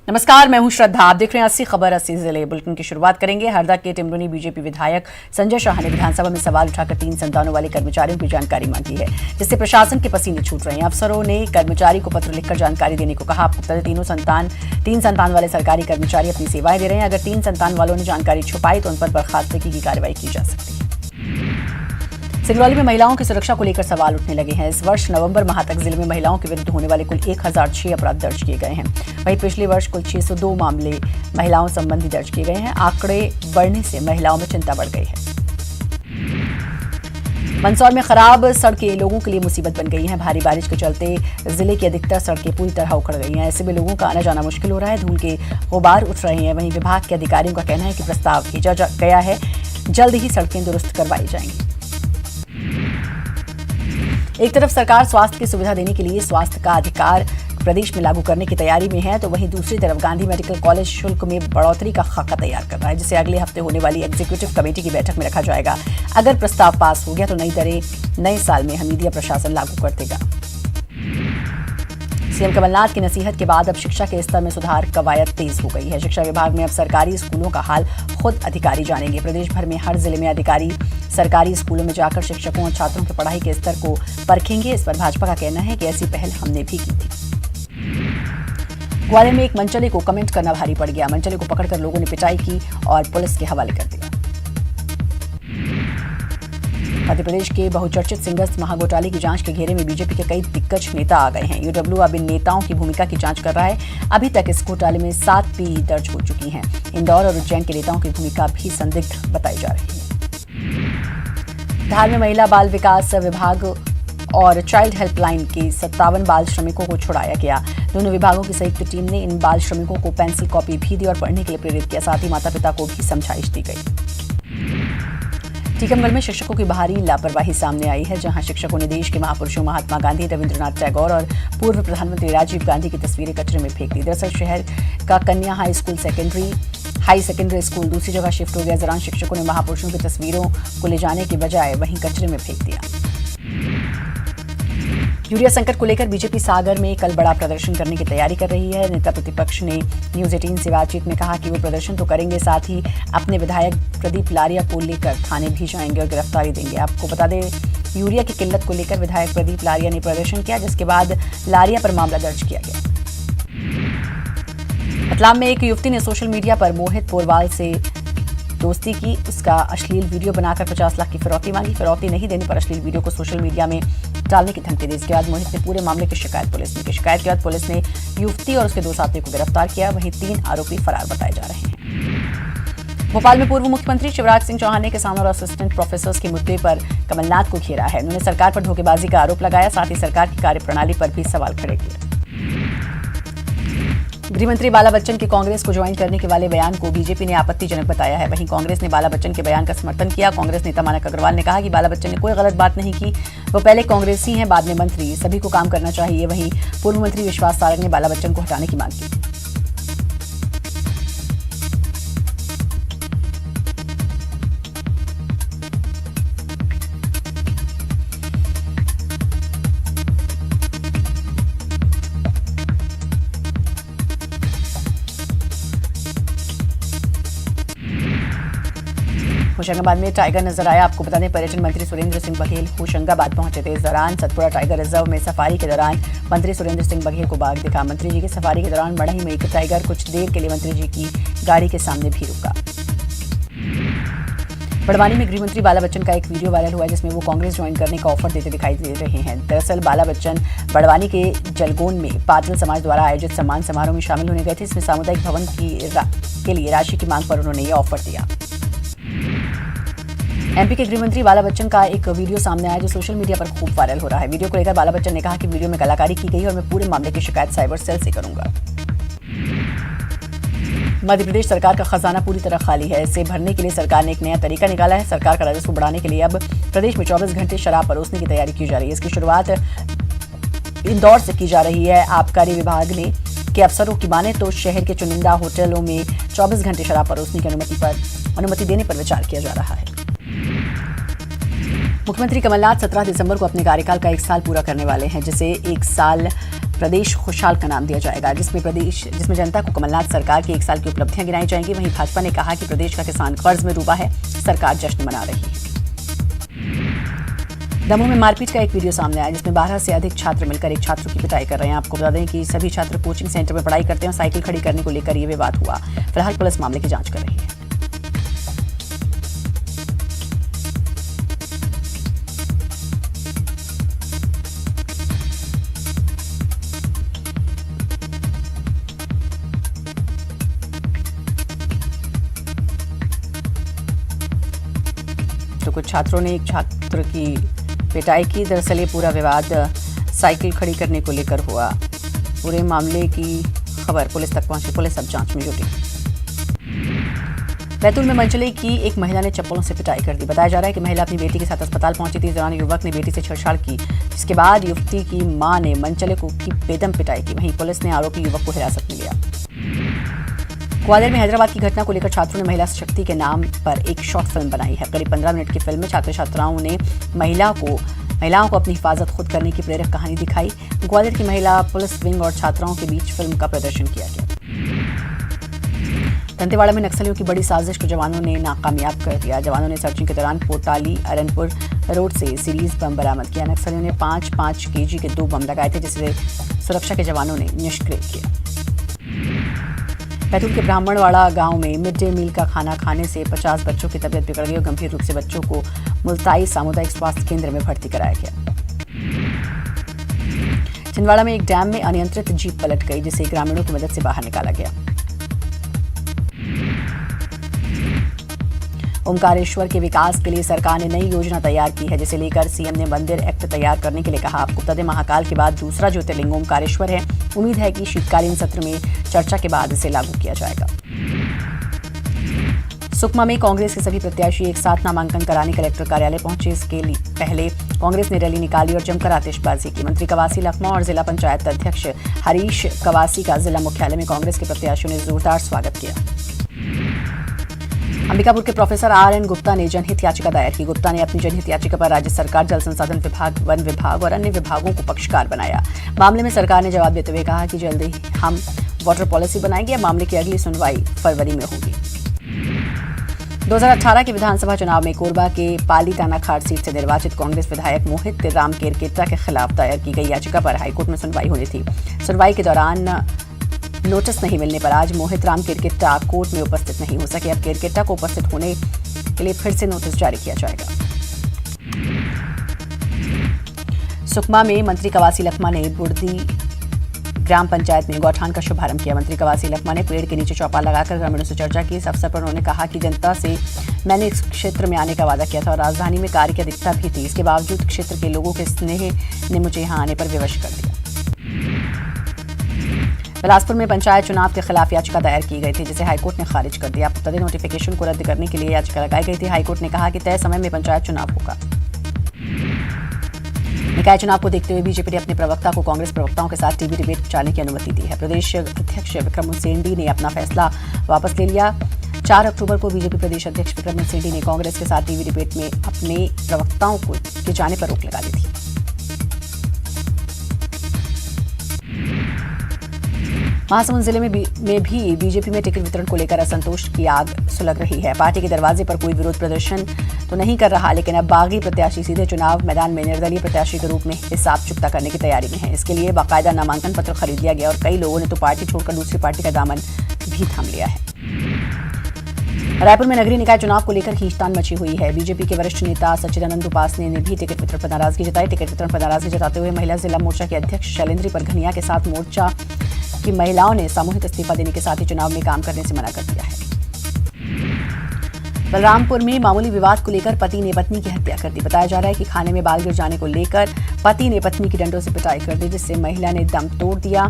नमस्कार, मैं हूं श्रद्धा। आप देख रहे हैं 80 खबर 80 जिले। बुलेटिन की शुरुआत करेंगे। हरदा के टिमरुनी बीजेपी विधायक संजय शाह ने विधानसभा में सवाल उठाकर 3 संतानों वाले कर्मचारियों की जानकारी मांगी है, जिससे प्रशासन के पसीने छूट रहे हैं। अफसरों ने कर्मचारी को पत्र लिखकर जानकारी देने को कहा। आपको बता दें, 3 संतान वाले सरकारी कर्मचारी अपनी सेवाएं दे रहे हैं। अगर 3 संतान वालों ने जानकारी छुपाई तो उन पर बर्खास्तगी की कार्रवाई की जा सकती है। सिंगरौली में महिलाओं की सुरक्षा को लेकर सवाल उठने लगे हैं। इस वर्ष नवंबर माह तक जिले में महिलाओं के विरुद्ध होने वाले कुल 1006 अपराध दर्ज किए गए हैं। वहीं पिछले वर्ष कुल 602 मामले महिलाओं संबंधी दर्ज किए गए हैं। आंकड़े बढ़ने से महिलाओं में चिंता बढ़ गई है। मंदसौर में खराब सड़कें लोगों के लिए मुसीबत बन गई हैं। भारी बारिश के चलते जिले की अधिकतर सड़कें पूरी तरह उखड़ गई हैं। ऐसे में लोगों का आना जाना मुश्किल हो रहा है। धूल के गुबार उठ रहे हैं। वहीं विभाग के अधिकारियों का कहना है कि प्रस्ताव भेजा गया है, जल्द ही सड़कें दुरुस्त करवाई जाएंगी। एक तरफ सरकार स्वास्थ्य की सुविधा देने के लिए स्वास्थ्य का अधिकार प्रदेश में लागू करने की तैयारी में है, तो वहीं दूसरी तरफ गांधी मेडिकल कॉलेज शुल्क में बढ़ोतरी का खाका तैयार कर रहा है, जिसे अगले हफ्ते होने वाली एग्जीक्यूटिव कमेटी की बैठक में रखा जाएगा। अगर प्रस्ताव पास हो गया तो नई दरें नए साल में हमीदिया प्रशासन लागू कर देगा। सीएम कमलनाथ की नसीहत के बाद अब शिक्षा के स्तर में सुधार कवायद तेज हो गई है। शिक्षा विभाग में अब सरकारी स्कूलों का हाल खुद अधिकारी जानेंगे। प्रदेश भर में हर जिले में अधिकारी सरकारी स्कूलों में जाकर शिक्षकों और छात्रों की पढ़ाई के स्तर को परखेंगे। इस पर भाजपा का कहना है कि ऐसी पहल हमने भी की थी। ग्वालियर में एक मनचले को कमेंट करना भारी पड़ गया। मनचले को पकड़कर लोगों ने पिटाई की और पुलिस के हवाले कर दिया। मध्य प्रदेश के बहुचर्चित सिंगर्स महाघोटाले की जांच के घेरे में बीजेपी के कई दिग्गज नेता आ गए हैं। यूडब्ल्यू अब इन नेताओं की भूमिका की जांच कर रहा है। अभी तक इस घोटाले में 7 पीई दर्ज हो चुकी हैं। इंदौर और उज्जैन के नेताओं की भूमिका भी संदिग्ध बताई जा रही है। धार में महिला बाल विकास विभाग और चाइल्ड हेल्पलाइन के 57 बाल श्रमिकों को छुड़ाया गया। दोनों विभागों की संयुक्त टीम ने इन बाल श्रमिकों को पेंसिल कॉपी भी दी और पढ़ने के लिए प्रेरित किया। साथ ही माता पिता को भी समझाइश दी गई। टीकमगढ़ में शिक्षकों की भारी लापरवाही सामने आई है, जहां शिक्षकों ने देश के महापुरुषों महात्मा गांधी, रविंद्रनाथ टैगोर और पूर्व प्रधानमंत्री राजीव गांधी की तस्वीरें कचरे में फेंक दी। दरअसल शहर का कन्या हाई सेकेंडरी स्कूल दूसरी जगह शिफ्ट हो गया। दौरान शिक्षकों ने महापुरुषों की तस्वीरों को ले जाने के बजाय वहीं कचरे में फेंक दिया। यूरिया संकट को लेकर बीजेपी सागर में कल बड़ा प्रदर्शन करने की तैयारी कर रही है। नेता प्रतिपक्ष ने न्यूज 18 से बातचीत में कहा कि वो प्रदर्शन तो करेंगे, साथ ही अपने विधायक प्रदीप लारिया को लेकर थाने भी जाएंगे और गिरफ्तारी देंगे। आपको बता दें, यूरिया की किल्लत को लेकर विधायक प्रदीप लारिया ने प्रदर्शन किया, जिसके बाद लारिया पर मामला दर्ज किया गया। रतलाम में एक युवती ने सोशल मीडिया पर मोहित पोरवाल से दोस्ती की। उसका अश्लील वीडियो बनाकर 50 लाख की फिरौती मांगी। फिरौती नहीं देने पर अश्लील वीडियो को सोशल मीडिया में डालने की धमकी दी। इसके बाद मोहित ने पूरे मामले की शिकायत पुलिस में की। शिकायत के बाद पुलिस ने युवती और उसके 2 साथियों को गिरफ्तार किया। वहीं 3 आरोपी फरार बताए जा रहे हैं। भोपाल में पूर्व मुख्यमंत्री शिवराज सिंह चौहान ने किसान और असिस्टेंट प्रोफेसर्स के मुद्दे पर कमलनाथ को घेरा है। उन्होंने सरकार पर धोखेबाजी का आरोप लगाया, साथ ही सरकार की कार्यप्रणाली पर भी सवाल खड़े किए। गृहमंत्री बाला बच्चन के कांग्रेस को ज्वाइन करने के वाले बयान को बीजेपी ने आपत्तिजनक बताया है। वहीं कांग्रेस ने बाला बच्चन के बयान का समर्थन किया। कांग्रेस नेता मानक अग्रवाल ने कहा कि बाला बच्चन ने कोई गलत बात नहीं की, वो पहले कांग्रेसी हैं, बाद में मंत्री, सभी को काम करना चाहिए। वहीं पूर्व मंत्री विश्वास सारंग ने बाला बच्चन को हटाने की मांग की। होशंगाबाद में टाइगर नजर आया। आपको बता दें, पर्यटन मंत्री सुरेंद्र सिंह बघेल होशंगाबाद पहुंचे थे। इस दौरान सतपुड़ा टाइगर रिजर्व में सफारी के दौरान मंत्री सुरेंद्र सिंह बघेल को बाघ दिखा। मंत्री जी की सफारी के दौरान मढ़ई में एक टाइगर कुछ देर के लिए मंत्री जी की गाड़ी के सामने भी रुका। बड़वानी में गृहमंत्री बाला बच्चन का एक वीडियो वायरल हुआ, जिसमें वो कांग्रेस ज्वाइन करने का ऑफर देते दिखाई दे रहे हैं। दरअसल बाला बच्चन बड़वानी के जलगोन में पाटिल समाज द्वारा आयोजित सम्मान समारोह में शामिल होने गए थे। इसमें सामुदायिक भवन के लिए राशि की मांग पर उन्होंने ये ऑफर दिया। एमपी के गृहमंत्री बाला बच्चन का एक वीडियो सामने आया, जो सोशल मीडिया पर खूब वायरल हो रहा है। वीडियो को लेकर बाला बच्चन ने कहा कि वीडियो में कलाकारी की गई और मैं पूरे मामले की शिकायत साइबर सेल से करूंगा। मध्य प्रदेश सरकार का खजाना पूरी तरह खाली है। इसे भरने के लिए सरकार ने एक नया तरीका निकाला है। सरकार का राजस्व बढ़ाने के लिए अब प्रदेश में 24 घंटे शराब परोसने की तैयारी की जा रही है। इसकी शुरुआत इंदौर से की जा रही है। आबकारी विभाग ने के अफसरों की माने तो शहर के चुनिंदा होटलों में 24 घंटे शराब परोसने की अनुमति देने पर विचार किया जा रहा है। मुख्यमंत्री कमलनाथ 17 दिसंबर को अपने कार्यकाल का 1 साल पूरा करने वाले हैं, जिसे 1 साल प्रदेश खुशहाल का नाम दिया जाएगा, जिसमें जनता को कमलनाथ सरकार की 1 साल की उपलब्धियां गिनाई जाएंगी। वहीं भाजपा ने कहा कि प्रदेश का किसान कर्ज में डूबा है, सरकार जश्न मना रही है। दमोह में मारपीट का एक वीडियो सामने आया, जिसमें 12 से अधिक छात्र मिलकर एक छात्र की पिटाई कर रहे हैं। आपको बता दें कि सभी छात्र कोचिंग सेंटर में पढ़ाई करते हैं। साइकिल खड़ी करने को लेकर ये विवाद हुआ। फिलहाल पुलिस मामले की जांच कर रही है। तो कुछ छात्रों ने एक छात्र की पिटाई की। दरअसल ये पूरा विवाद साइकिल खड़ी करने को लेकर हुआ। पूरे मामले की खबर पुलिस तक पहुंची। पुलिस अब जांच में जुटी। बैतूल में मनचले की एक महिला ने चप्पलों से पिटाई कर दी। बताया जा रहा है कि महिला अपनी बेटी के साथ अस्पताल पहुंची थी। इस दौरान युवक ने बेटी से छेड़छाड़ की, जिसके बाद युवती की मां ने मनचले को की बेदम पिटाई की। वहीं पुलिस ने आरोपी युवक को हिरासत में लिया। ग्वालियर में हैदराबाद की घटना को लेकर छात्रों ने महिला शक्ति के नाम पर एक शॉर्ट फिल्म बनाई है। करीब 15 मिनट की फिल्म में छात्र छात्राओं ने महिलाओं को अपनी हिफाजत खुद करने की प्रेरक कहानी दिखाई। ग्वालियर की महिला पुलिस विंग और छात्राओं के बीच फिल्म का प्रदर्शन किया गया। दंतेवाड़ा में नक्सलियों की बड़ी साजिश को जवानों ने नाकामयाब कर दिया। जवानों ने सर्चिंग के दौरान पोटाली अरनपुर रोड से सीरीज बम बरामद किया। नक्सलियों ने 5-5 केजी के 2 बम लगाए थे, जिसे सुरक्षा के जवानों ने निष्क्रिय किया। बैतूल के ब्राह्मणवाड़ा गांव में मिड डे मील का खाना खाने से 50 बच्चों की तबीयत बिगड़ गई और गंभीर रूप से बच्चों को मुल्ताई सामुदायिक स्वास्थ्य केंद्र में भर्ती कराया गया। छिंदवाड़ा में एक डैम में अनियंत्रित जीप पलट गई, जिसे ग्रामीणों की मदद से बाहर निकाला गया। ओमकारेश्वर के विकास के लिए सरकार ने नई योजना तैयार की है, जिसे लेकर सीएम ने मंदिर एक्ट तैयार करने के लिए कहा। आपको बता दें, महाकाल के बाद दूसरा ज्योतिर्लिंग ओमकारेश्वर है। उम्मीद है कि शीतकालीन सत्र में चर्चा के बाद इसे लागू किया जाएगा। सुकमा में कांग्रेस के सभी प्रत्याशी एक साथ नामांकन कराने कलेक्टर कार्यालय पहुंचे। इसके पहले कांग्रेस ने रैली निकाली और जमकर आतिशबाजी की। मंत्री कवासी लखमा और जिला पंचायत अध्यक्ष हरीश कवासी का जिला मुख्यालय में कांग्रेस के प्रत्याशियों ने जोरदार स्वागत किया। अंबिकापुर के प्रोफेसर RN गुप्ता ने जनहित याचिका दायर की। गुप्ता ने अपनी जनहित याचिका पर राज्य सरकार, जल संसाधन विभाग, वन विभाग और अन्य विभागों को पक्षकार बनाया। मामले में सरकार ने जवाब देते हुए कहा कि जल्दी हम वाटर पॉलिसी बनाएंगे। मामले की अगली सुनवाई फरवरी में होगी। 2018 के विधानसभा चुनाव में कोरबा के पाली तानाखार सीट से निर्वाचित कांग्रेस विधायक मोहित राम केरकेट्टा के खिलाफ दायर की गई याचिका पर हाईकोर्ट में सुनवाई होनी थी। सुनवाई के दौरान नोटिस नहीं मिलने पर आज मोहित राम केरकेट्टा कोर्ट में उपस्थित नहीं हो सके। अब केरकेट्टा को उपस्थित होने के लिए फिर से नोटिस जारी किया जाएगा। सुकमा में मंत्री कवासी लखमा ने बुर्दी ग्राम पंचायत में गौठान का शुभारंभ किया। मंत्री कवासी लखमा ने पेड़ के नीचे चौपाल लगाकर ग्रामीणों से चर्चा की। इस अवसर पर उन्होंने कहा कि जनता से मैंने इस क्षेत्र में आने का वादा किया था और राजधानी में कार्य की अधिकता भी थी। इसके बावजूद क्षेत्र के लोगों के स्नेह ने मुझे यहाँ आने पर विवश कर दिया। बिलासपुर में पंचायत चुनाव के खिलाफ याचिका दायर की गई थी, जिसे हाईकोर्ट ने खारिज कर दिया। तभी नोटिफिकेशन को रद्द करने के लिए याचिका लगाई गई थी। हाईकोर्ट ने कहा कि तय समय में पंचायत चुनाव होगा। निकाय चुनाव को देखते हुए बीजेपी ने अपने प्रवक्ता को कांग्रेस प्रवक्ताओं के साथ टीवी डिबेट चलाने की अनुमति दी है। प्रदेश अध्यक्ष विक्रम उसेंडी ने अपना फैसला वापस ले लिया। 4 अक्टूबर को बीजेपी प्रदेश अध्यक्ष विक्रम उसेंडी ने कांग्रेस के साथ टीवी डिबेट में अपने प्रवक्ताओं के जाने पर रोक लगा दी थी। महासमुंद जिले में भी बीजेपी में टिकट वितरण को लेकर असंतोष की आग सुलग रही है। पार्टी के दरवाजे पर कोई विरोध प्रदर्शन तो नहीं कर रहा, लेकिन अब बागी प्रत्याशी सीधे चुनाव मैदान में निर्दलीय प्रत्याशी के रूप में हिसाब चुकता करने की तैयारी में है। इसके लिए बाकायदा नामांकन पत्र खरीद लिया गया और कई लोगों ने तो पार्टी छोड़कर दूसरी पार्टी का दामन भी थाम लिया है। रायपुर में नगरीय निकाय चुनाव को लेकर खींचतान मची हुई है। बीजेपी के वरिष्ठ नेता सच्चिदानंद उपासने ने भी टिकट वितरण पर नाराजगी जताई। टिकट वितरण पर नाराजगी जताते हुए महिला जिला मोर्चा के अध्यक्ष शैलेंद्री परघनिया के साथ मोर्चा की महिलाओं ने सामूहिक इस्तीफा देने के साथ ही चुनाव में काम करने से मना कर दिया है। बलरामपुर में मामूली विवाद को लेकर पति ने पत्नी की हत्या कर दी। बताया जा रहा है कि खाने में बाल गिर जाने को लेकर पति ने पत्नी की डंडों से पिटाई कर दी, जिससे महिला ने दम तोड़ दिया।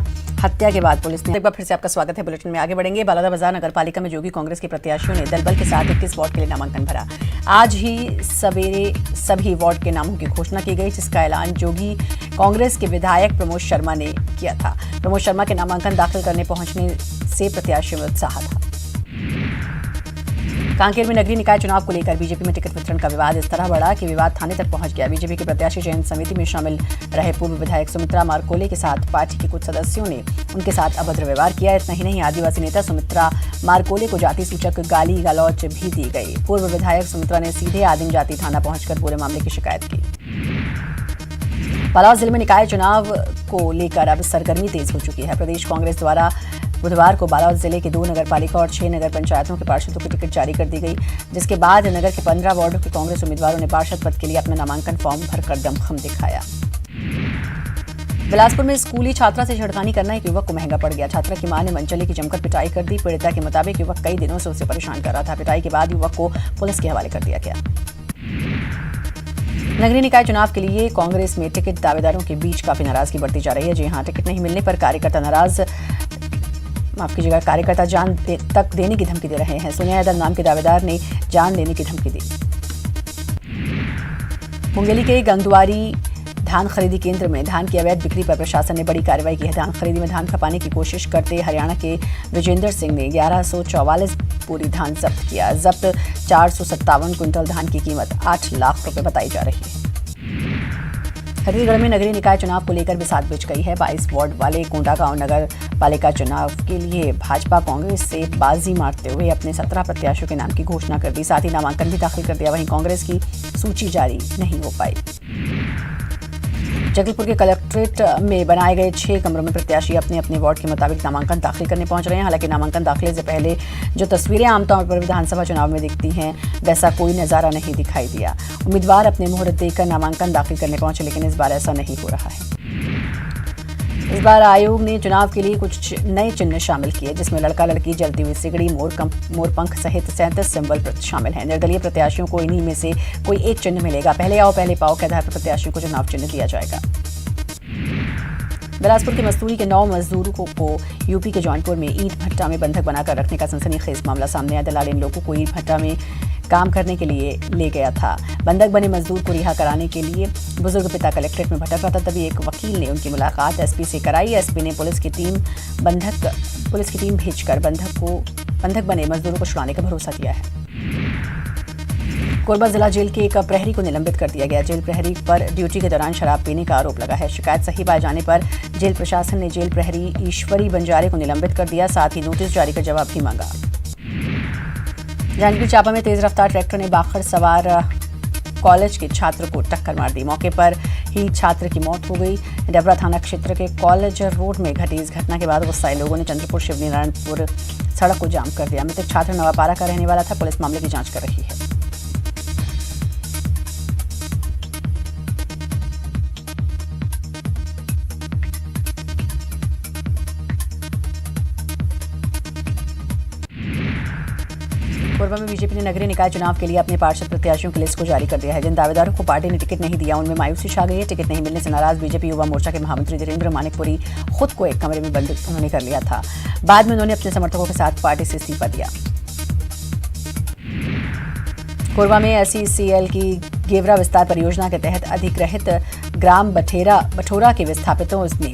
हत्या के बाद पुलिस ने। एक बार फिर से आपका स्वागत है। बुलेटिन में आगे बढ़ेंगे। बलौदाबाजार नगर पालिका में जोगी कांग्रेस के प्रत्याशियों ने दलबल के साथ 21 वार्ड के लिए नामांकन भरा। आज ही सवेरे सभी वार्ड के नामों की घोषणा की गई, जिसका ऐलान जोगी कांग्रेस के विधायक प्रमोद शर्मा ने किया था। प्रमोद शर्मा के नामांकन दाखिल करने पहुंचने से प्रत्याशियों में उत्साह था। कांकेर में नगरीय निकाय चुनाव को लेकर बीजेपी में टिकट वितरण का विवाद इस तरह बढ़ा कि विवाद थाने तक पहुंच गया। बीजेपी के प्रत्याशी चयन समिति में शामिल रहे पूर्व विधायक सुमित्रा मारकोले के साथ पार्टी के कुछ सदस्यों ने उनके साथ अभद्र व्यवहार किया। इतना ही नहीं, आदिवासी नेता सुमित्रा मारकोले को जाति सूचक गाली गलौच भी दी गई। पूर्व विधायक सुमित्रा ने सीधे आदिम जाति थाना पहुंचकर पूरे मामले की शिकायत की। बालाघाट जिले में निकाय चुनाव को लेकर अब सरगर्मी तेज हो चुकी है। प्रदेश कांग्रेस द्वारा बुधवार को बालाघाट जिले के 2 नगर पालिका और 6 नगर पंचायतों के पार्षदों की टिकट जारी कर दी गई, जिसके बाद नगर के 15 वार्डों के कांग्रेस उम्मीदवारों ने पार्षद पद के लिए अपना नामांकन फॉर्म भरकर दमखम दिखाया। बिलासपुर में स्कूली छात्रा से छेड़खानी करना एक युवक को महंगा पड़ गया। छात्रा की मां ने मनचले की जमकर पिटाई कर दी। पीड़िता के मुताबिक युवक कई दिनों से उसे परेशान कर रहा था। पिटाई के बाद युवक को पुलिस के हवाले कर दिया गया। नगरीय निकाय चुनाव के लिए कांग्रेस में टिकट दावेदारों के बीच काफी नाराजगी बढ़ती जा रही है। जी हां, टिकट नहीं मिलने पर कार्यकर्ता जान तक देने की धमकी दे रहे हैं। सोनिया यादव नाम के दावेदार ने जान देने की धमकी दी। मुंगेली के गंगदुआरी धान खरीदी केंद्र में धान की अवैध बिक्री पर प्रशासन ने बड़ी कार्रवाई की है। धान खरीदी में धान खपाने की कोशिश करते हरियाणा के विजेंद्र सिंह ने 1144 पूरी धान जब्त किया। जब्त 457 क्विंटल धान की कीमत 8 लाख रुपए बताई जा रही है। छत्तीसगढ़ में नगरीय निकाय चुनाव को लेकर बिसात बिछ गई है। 22 वार्ड वाले कोंडागांव नगर पालिका चुनाव के लिए भाजपा कांग्रेस से बाजी मारते हुए अपने 17 प्रत्याशियों के नाम की घोषणा कर दी। साथ ही नामांकन भी दाखिल कर दिया। वहीं कांग्रेस की सूची जारी नहीं हो पाई। जगदलपुर के कलेक्ट्रेट में बनाए गए 6 कमरों में प्रत्याशी अपने अपने वार्ड के मुताबिक नामांकन दाखिल करने पहुंच रहे हैं। हालांकि नामांकन दाखिले से पहले जो तस्वीरें आमतौर पर विधानसभा चुनाव में दिखती हैं, वैसा कोई नजारा नहीं दिखाई दिया। उम्मीदवार अपने मुहूर्त देखकर नामांकन दाखिल करने पहुंचे, लेकिन इस बार ऐसा नहीं हो रहा है। इस बार आयोग ने चुनाव के लिए कुछ नए चिन्ह शामिल किए, जिसमें लड़का लड़की, जलती हुई सिगड़ी, मोरपंख सहित 37 सिंबल शामिल हैं। निर्दलीय प्रत्याशियों को इन्हीं में से कोई एक चिन्ह मिलेगा। पहले आओ पहले पाओ के आधार पर प्रत्याशियों को चुनाव चिन्ह दिया जाएगा। बिलासपुर के मस्तूरी के 9 मजदूरों को यूपी के जौनपुर में ईंट भट्टा में बंधक बनाकर रखने का सनसनीखेज मामला सामने आया। दलाल इन लोगों को ईंट भट्टा में काम करने के लिए ले गया था। बंधक बने मजदूर को रिहा कराने के लिए बुजुर्ग पिता कलेक्ट्रेट में भटक रहा था। तभी एक वकील ने उनकी मुलाकात एसपी से कराई। एसपी ने पुलिस की टीम भेजकर बंधक बने मजदूरों को छुड़ाने का भरोसा दिया है। कोरबा जिला जेल के एक प्रहरी को निलंबित कर दिया गया। जेल प्रहरी पर ड्यूटी के दौरान शराब पीने का आरोप लगा है। शिकायत सही पाए जाने पर जेल प्रशासन ने जेल प्रहरी ईश्वरी बंजारे को निलंबित कर दिया। साथ ही नोटिस जारी कर जवाब भी मांगा। जांजगीर चांपा में तेज रफ्तार ट्रैक्टर ने बाखर सवार कॉलेज के छात्र को टक्कर मार दी। मौके पर ही छात्र की मौत हो गई। डबरा थाना क्षेत्र के कॉलेज रोड में घटी इस घटना के बाद गुस्साए लोगों ने चंद्रपुर शिवनी नारायणपुर सड़क को जाम कर दिया। मृतक छात्र नवापारा का रहने वाला था। पुलिस मामले की जांच कर रही है। कोरबा में बीजेपी ने नगरीय निकाय चुनाव के लिए अपने पार्षद प्रत्याशियों की लिस्ट को जारी कर दिया है। जिन दावेदारों को पार्टी ने टिकट नहीं दिया, उनमें मायूसी छा गई है। टिकट नहीं मिलने से नाराज बीजेपी युवा मोर्चा के महामंत्री धीरेन्द्र मानिकपुरी खुद को एक कमरे में बंद उन्होंने कर लिया था। बाद में उन्होंने अपने समर्थकों के साथ पार्टी से इस्तीफा दिया। कोरबा में SECL की गेवरा विस्तार परियोजना के तहत अधिग्रहित ग्राम बठोरा के विस्थापितों ने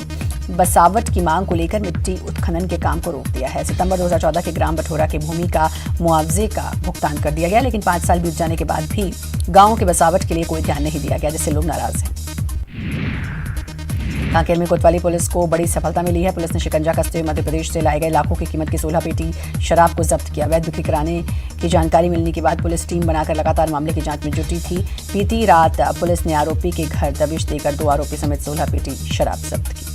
बसावट की मांग को लेकर मिट्टी उत्खनन के काम को रोक दिया है। सितंबर 2014 के ग्राम बठोरा की भूमि का मुआवजे का भुगतान कर दिया गया, लेकिन 5 साल बीत जाने के बाद भी गांव के बसावट के लिए कोई ध्यान नहीं दिया गया, जिससे लोग नाराज हैं। कांकेर में कोतवाली पुलिस को बड़ी सफलता मिली है। पुलिस ने शिकंजा कसते हुए मध्य प्रदेश से लाए गए लाखों की कीमत की 16 पेटी शराब को जब्त किया। अवैध बिक्री कराने की जानकारी मिलने के बाद पुलिस टीम बनाकर लगातार मामले की जांच में जुटी थी। बीती रात पुलिस ने आरोपी के घर दबिश देकर 2 आरोपी समेत 16 पेटी शराब जब्त की।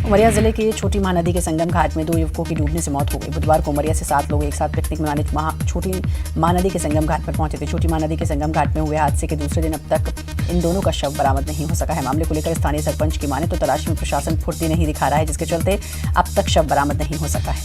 उमरिया जिले के छोटी महानदी के संगम घाट में 2 युवकों की डूबने से मौत हो गई। बुधवार को उमरिया से 7 लोग एक साथ पिकनिक मनाने छोटी महानदी के संगम घाट पर पहुंचे थे। छोटी महानदी के संगम घाट में हुए हादसे के दूसरे दिन अब तक इन दोनों का शव बरामद नहीं हो सका है। मामले को लेकर स्थानीय सरपंच की माने तो तलाशी में प्रशासन फुर्ती नहीं दिखा रहा है, जिसके चलते अब तक शव बरामद नहीं हो सका है।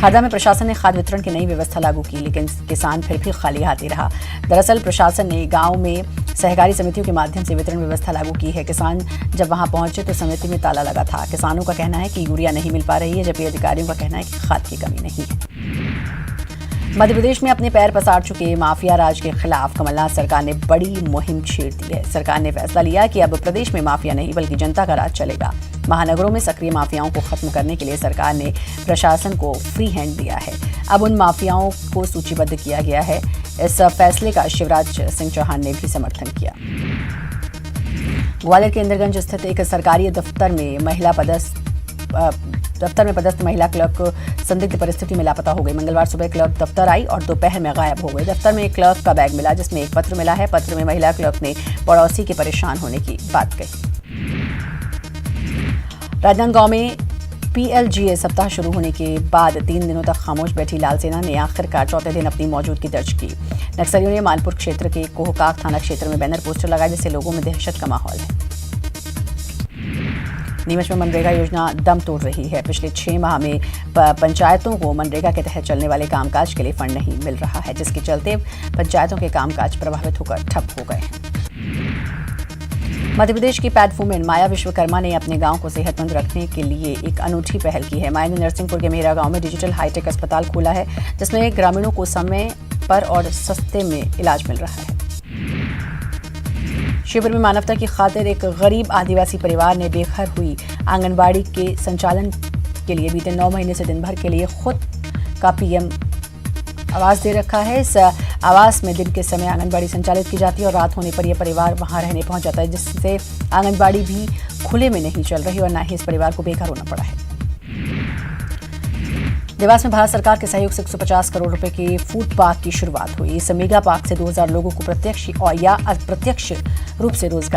हरदा में प्रशासन ने खाद वितरण की नई व्यवस्था लागू की, लेकिन किसान फिर भी खाली हाथ ही रहा। दरअसल प्रशासन ने गांव में सहकारी समितियों के माध्यम से वितरण व्यवस्था लागू की है। किसान जब वहां पहुंचे तो समिति में ताला लगा था। किसानों का कहना है कि यूरिया नहीं मिल पा रही है, जबकि अधिकारियों का कहना है कि खाद की कमी नहीं है। मध्य प्रदेश में अपने पैर पसार चुके माफिया राज के खिलाफ कमलनाथ सरकार ने बड़ी मुहिम छेड़ दी है। सरकार ने फैसला लिया कि अब प्रदेश में माफिया नहीं बल्कि जनता का राज चलेगा। महानगरों में सक्रिय माफियाओं को खत्म करने के लिए सरकार ने प्रशासन को फ्री हैंड दिया है। अब उन माफियाओं को सूचीबद्ध किया गया है। इस फैसले का शिवराज सिंह चौहान ने भी समर्थन किया। ग्वालियर के इंद्रगंज स्थित एक सरकारी दफ्तर में पदस्थ महिला क्लर्क संदिग्ध परिस्थिति में लापता हो गई। मंगलवार सुबह क्लर्क दफ्तर आई और दोपहर में गायब हो गई। दफ्तर में एक क्लर्क का बैग मिला जिसमें एक पत्र मिला है। पत्र में महिला क्लर्क ने पड़ोसी के परेशान होने की बात कही। राजनांदगांव में PLGA सप्ताह शुरू होने के बाद 3 दिनों तक खामोश बैठी लाल सेना ने आखिरकार चौथे दिन अपनी मौजूदगी दर्ज की। नक्सलियों ने मालपुर क्षेत्र के कोहकाक थाना क्षेत्र में बैनर पोस्टर लगाए जिससे लोगों में दहशत का माहौल है। नीमच में मनरेगा योजना दम तोड़ रही है। पिछले 6 माह में पंचायतों को मनरेगा के तहत चलने वाले कामकाज के लिए फंड नहीं मिल रहा है, जिसके चलते पंचायतों के कामकाज प्रभावित होकर ठप हो गए हैं। मध्य प्रदेश की पैड वुमेन माया विश्वकर्मा ने अपने गांव को सेहतमंद रखने के लिए एक अनूठी पहल की है। माया ने नरसिंहपुर के मेहरा गांव में डिजिटल हाईटेक अस्पताल खोला है जिसमें ग्रामीणों को समय पर और सस्ते में इलाज मिल रहा है। शिविर में मानवता की खातिर एक गरीब आदिवासी परिवार ने बेघर हुई आंगनबाड़ी के संचालन के लिए बीते 9 महीने से दिन भर के लिए खुद का PM आवास दे रखा है। इस आवास में दिन के समय आंगनबाड़ी संचालित की जाती है और रात होने पर यह परिवार वहां रहने पहुंच जाता है, जिससे आंगनबाड़ी भी खुले में नहीं चल रही और न ही इस परिवार को बेघर होना पड़ा है। देवास में भारत सरकार के सहयोग से 150 करोड़ रुपए के फूड पार्क की शुरुआत हुई। इस मेगा पार्क से 2000 लोगों को प्रत्यक्ष या अप्रत्यक्ष रूप से रोजगार